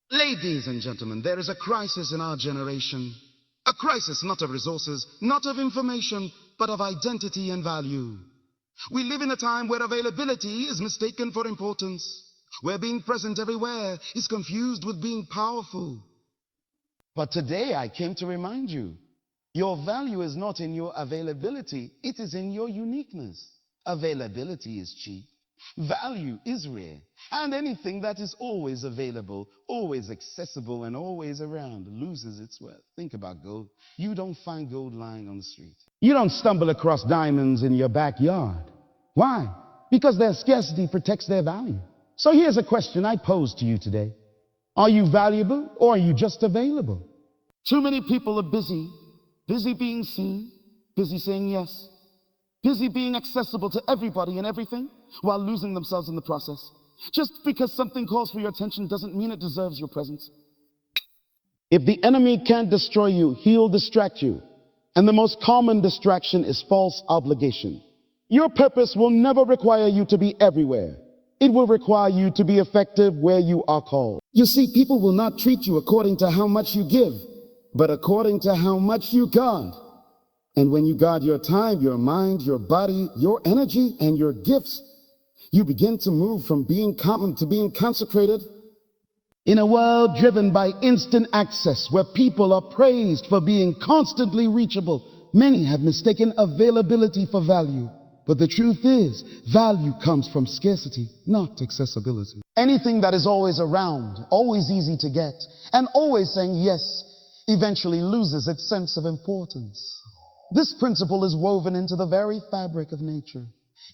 Ladies and gentlemen, there is a crisis in our generation. A crisis not of resources, not of information, but of identity and value. We live in a time where availability is mistaken for importance, where being present everywhere is confused with being powerful. But today I came to remind you, your value is not in your availability, it is in your uniqueness. Availability is cheap. Value is rare, and anything that is always available, always accessible, and always around loses its worth. Think about gold. You don't find gold lying on the street. You don't stumble across diamonds in your backyard. Why? Because their scarcity protects their value. So here's a question I pose to you today. Are you valuable or are you just available? Too many people are busy being seen, busy saying yes, busy being accessible to everybody and everything, while losing themselves in the process. Just because something calls for your attention doesn't mean it deserves your presence. If the enemy can't destroy you, he'll distract you. And the most common distraction is false obligation. Your purpose will never require you to be everywhere. It will require you to be effective where you are called. You see, people will not treat you according to how much you give, but according to how much you guard. And when you guard your time, your mind, your body, your energy, and your gifts, you begin to move from being common to being consecrated. In a world driven by instant access, where people are praised for being constantly reachable, many have mistaken availability for value. But the truth is, value comes from scarcity, not accessibility. Anything that is always around, always easy to get, and always saying yes, eventually loses its sense of importance. This principle is woven into the very fabric of nature.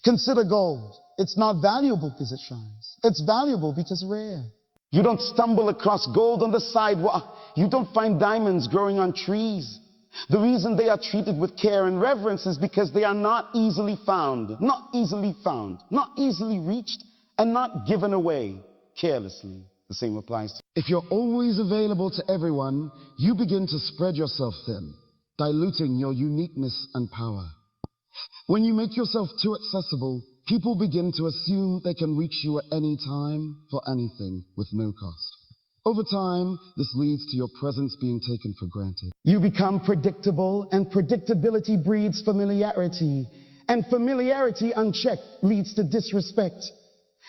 Consider gold. It's not valuable because it shines. It's valuable because it's rare. You don't stumble across gold on the sidewalk. You don't find diamonds growing on trees. The reason they are treated with care and reverence is because they are not easily found, not easily reached, and not given away carelessly. The same applies to you. If you're always available to everyone, you begin to spread yourself thin, diluting your uniqueness and power. When you make yourself too accessible, people begin to assume they can reach you at any time for anything with no cost. Over time, this leads to your presence being taken for granted. You become predictable, and predictability breeds familiarity. And familiarity unchecked leads to disrespect.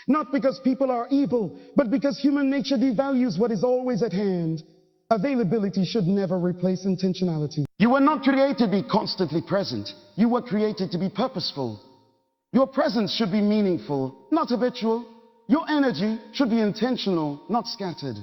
Not because people are evil, but because human nature devalues what is always at hand. Availability should never replace intentionality. You were not created to be constantly present. You were created to be purposeful. Your presence should be meaningful, not habitual. Your energy should be intentional, not scattered.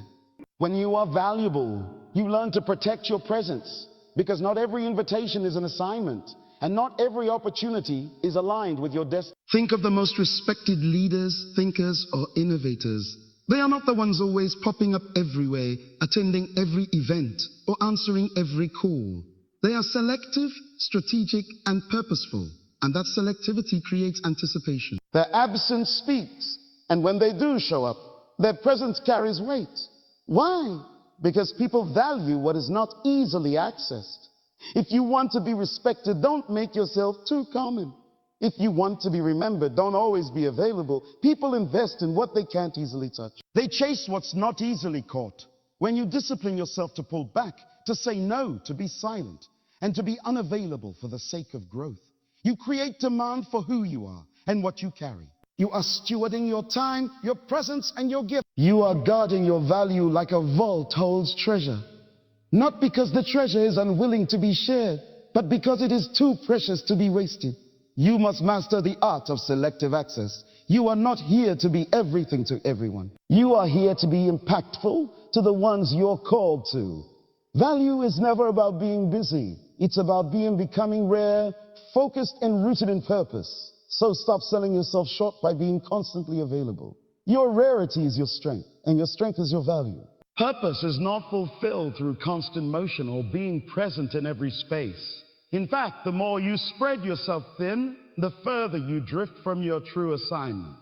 When you are valuable, you learn to protect your presence, because not every invitation is an assignment, and not every opportunity is aligned with your destiny. Think of the most respected leaders, thinkers, or innovators. They are not the ones always popping up everywhere, attending every event, or answering every call. They are selective, strategic, and purposeful. And that selectivity creates anticipation. Their absence speaks, and when they do show up, their presence carries weight. Why? Because people value what is not easily accessed. If you want to be respected, don't make yourself too common. If you want to be remembered, don't always be available. People invest in what they can't easily touch. They chase what's not easily caught. When you discipline yourself to pull back, to say no, to be silent, and to be unavailable for the sake of growth, you create demand for who you are and what you carry. You are stewarding your time, your presence, and your gift. You are guarding your value like a vault holds treasure. Not because the treasure is unwilling to be shared, but because it is too precious to be wasted. You must master the art of selective access. You are not here to be everything to everyone. You are here to be impactful to the ones you're called to. Value is never about being busy. It's about becoming rare, focused, and rooted in purpose. So stop selling yourself short by being constantly available. Your rarity is your strength, and your strength is your value. Purpose is not fulfilled through constant motion or being present in every space. In fact, the more you spread yourself thin, the further you drift from your true assignment.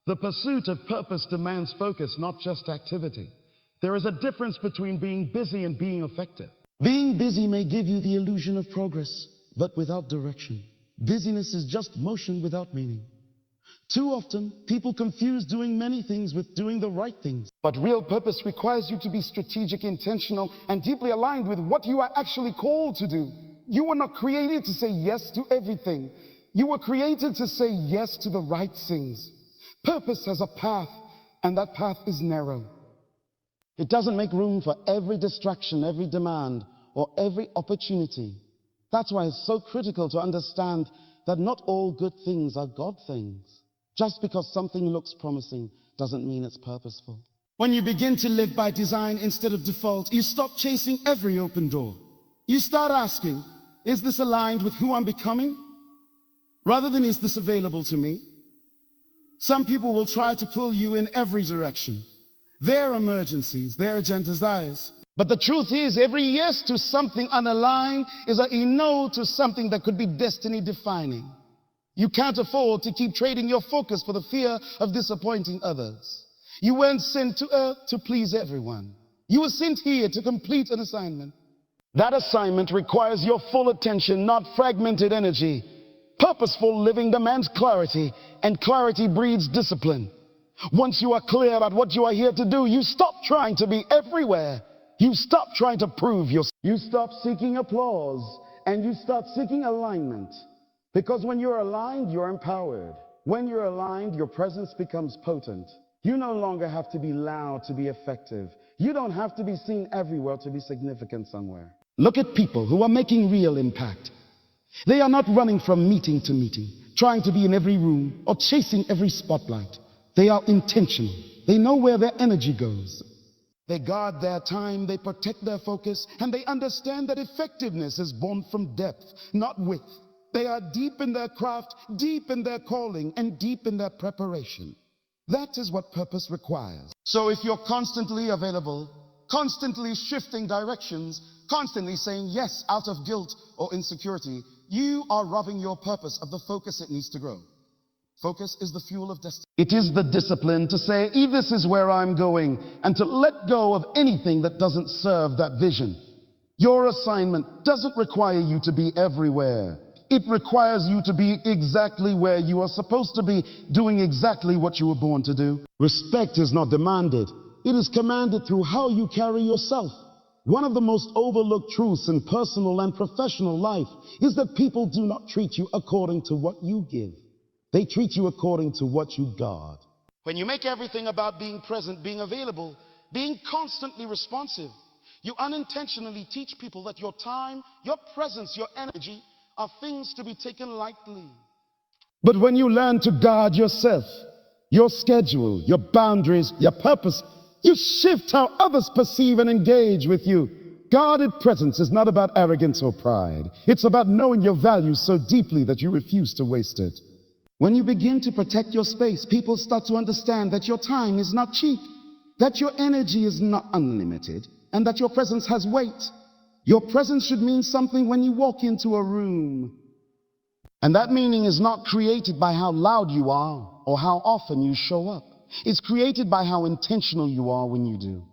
The pursuit of purpose demands focus, not just activity. There is a difference between being busy and being effective. Being busy may give you the illusion of progress, but without direction. Busyness is just motion without meaning. Too often, people confuse doing many things with doing the right things. But real purpose requires you to be strategic, intentional, and deeply aligned with what you are actually called to do. You were not created to say yes to everything. You were created to say yes to the right things. Purpose has a path, and that path is narrow. It doesn't make room for every distraction, every demand, or every opportunity. That's why it's so critical to understand that not all good things are God things. Just because something looks promising doesn't mean it's purposeful. When you begin to live by design instead of default, you stop chasing every open door. You start asking, is this aligned with who I'm becoming? Rather than, is this available to me? Some people will try to pull you in every direction. Their emergencies, their agendas, theirs. But the truth is, every yes to something unaligned is a no to something that could be destiny defining. You can't afford to keep trading your focus for the fear of disappointing others. You weren't sent to earth to please everyone. You were sent here to complete an assignment. That assignment requires your full attention, not fragmented energy. Purposeful living demands clarity, and clarity breeds discipline. Once you are clear about what you are here to do, you stop trying to be everywhere. You stop trying to prove yourself. You stop seeking applause, and you start seeking alignment. Because when you're aligned, you're empowered. When you're aligned, your presence becomes potent. You no longer have to be loud to be effective. You don't have to be seen everywhere to be significant somewhere. Look at people who are making real impact. They are not running from meeting to meeting, trying to be in every room or chasing every spotlight. They are intentional. They know where their energy goes. They guard their time, they protect their focus, and they understand that effectiveness is born from depth, not width. They are deep in their craft, deep in their calling, and deep in their preparation. That is what purpose requires. So if you're constantly available, constantly shifting directions, constantly saying yes out of guilt or insecurity, you are robbing your purpose of the focus it needs to grow. Focus is the fuel of destiny. It is the discipline to say, this is where I'm going, and to let go of anything that doesn't serve that vision. Your assignment doesn't require you to be everywhere. It requires you to be exactly where you are supposed to be, doing exactly what you were born to do. Respect is not demanded. It is commanded through how you carry yourself. One of the most overlooked truths in personal and professional life is that people do not treat you according to what you give. They treat you according to what you guard. When you make everything about being present, being available, being constantly responsive, you unintentionally teach people that your time, your presence, your energy are things to be taken lightly. But when you learn to guard yourself, your schedule, your boundaries, your purpose, you shift how others perceive and engage with you. Guarded presence is not about arrogance or pride. It's about knowing your value so deeply that you refuse to waste it. When you begin to protect your space, people start to understand that your time is not cheap, that your energy is not unlimited, and that your presence has weight. Your presence should mean something when you walk into a room. And that meaning is not created by how loud you are or how often you show up. It's created by how intentional you are when you do.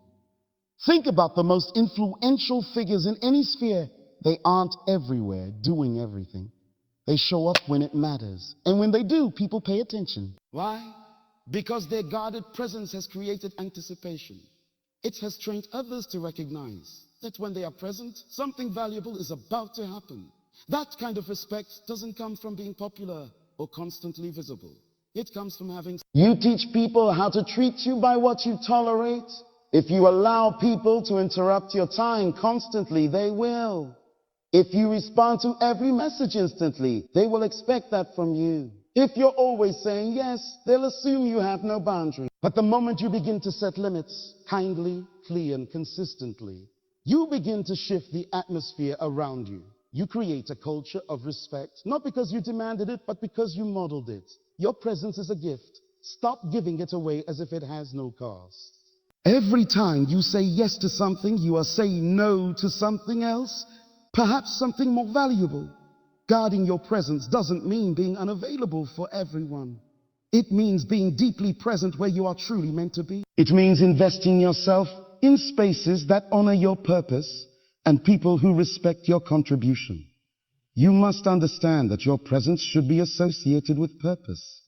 Think about the most influential figures in any sphere. They aren't everywhere doing everything. They show up when it matters. And when they do, people pay attention. Why? Because their guarded presence has created anticipation. It has trained others to recognize that when they are present, something valuable is about to happen. That kind of respect doesn't come from being popular or constantly visible. It comes from having... You teach people how to treat you by what you tolerate. If you allow people to interrupt your time constantly, they will. If you respond to every message instantly, they will expect that from you. If you're always saying yes, they'll assume you have no boundaries. But the moment you begin to set limits, kindly, clear, and consistently, you begin to shift the atmosphere around you. You create a culture of respect, not because you demanded it, but because you modeled it. Your presence is a gift. Stop giving it away as if it has no cost. Every time you say yes to something, you are saying no to something else, perhaps something more valuable. Guarding your presence doesn't mean being unavailable for everyone. It means being deeply present where you are truly meant to be. It means investing yourself in spaces that honor your purpose and people who respect your contribution. You must understand that your presence should be associated with purpose.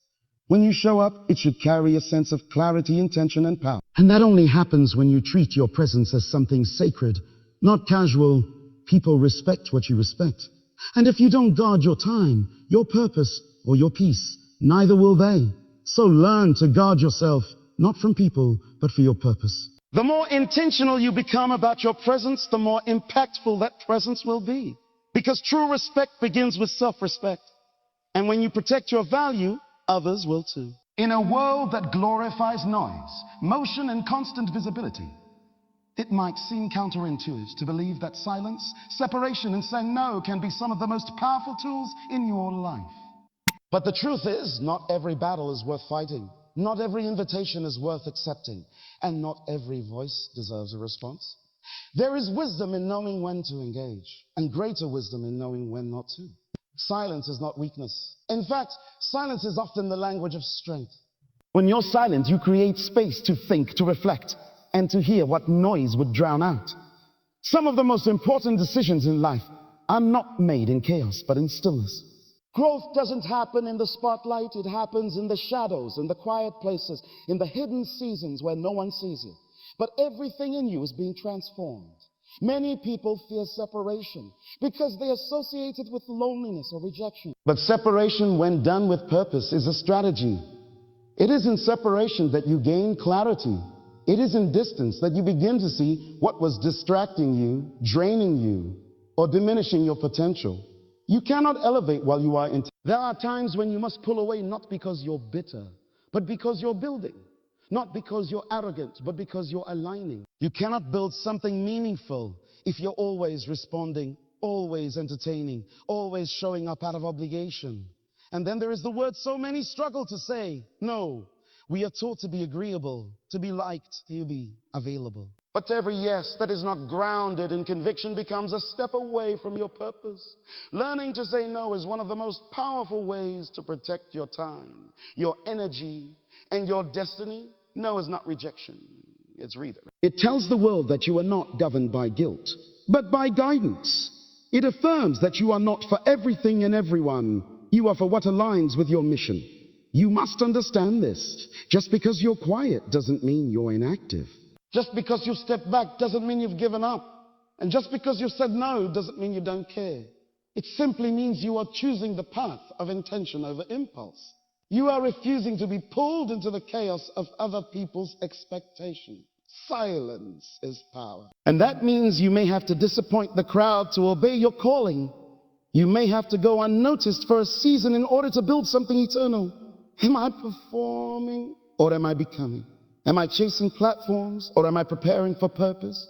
When you show up, it should carry a sense of clarity, intention, and power. And that only happens when you treat your presence as something sacred, not casual. People respect what you respect. And if you don't guard your time, your purpose, or your peace, neither will they. So learn to guard yourself, not from people, but for your purpose. The more intentional you become about your presence, the more impactful that presence will be. Because true respect begins with self-respect. And when you protect your value, others will too. In a world that glorifies noise, motion, and constant visibility, it might seem counterintuitive to believe that silence, separation, and saying no can be some of the most powerful tools in your life. But the truth is, not every battle is worth fighting. Not every invitation is worth accepting. And not every voice deserves a response. There is wisdom in knowing when to engage, and greater wisdom in knowing when not to. Silence is not weakness. In fact, silence is often the language of strength. When you're silent, you create space to think, to reflect, and to hear what noise would drown out. Some of the most important decisions in life are not made in chaos, but in stillness. Growth doesn't happen in the spotlight. It happens in the shadows, in the quiet places, in the hidden seasons where no one sees you. But everything in you is being transformed. Many people fear separation because they associate it with loneliness or rejection. But separation, when done with purpose, is a strategy. It is in separation that you gain clarity. It is in distance that you begin to see what was distracting you, draining you, or diminishing your potential. You cannot elevate while you are in. There are times when you must pull away, not because you're bitter, but because you're building. Not because you're arrogant, but because you're aligning. You cannot build something meaningful if you're always responding, always entertaining, always showing up out of obligation. And then there is the word so many struggle to say. No, we are taught to be agreeable, to be liked, to be available. But every yes that is not grounded in conviction becomes a step away from your purpose. Learning to say no is one of the most powerful ways to protect your time, your energy, and your destiny. No is not rejection, it's redirect. It tells the world that you are not governed by guilt, but by guidance. It affirms that you are not for everything and everyone. You are for what aligns with your mission. You must understand this. Just because you're quiet doesn't mean you're inactive. Just because you step back doesn't mean you've given up. And just because you said no doesn't mean you don't care. It simply means you are choosing the path of intention over impulse. You are refusing to be pulled into the chaos of other people's expectation. Silence is power. And that means you may have to disappoint the crowd to obey your calling. You may have to go unnoticed for a season in order to build something eternal. Am I performing or am I becoming? Am I chasing platforms or am I preparing for purpose?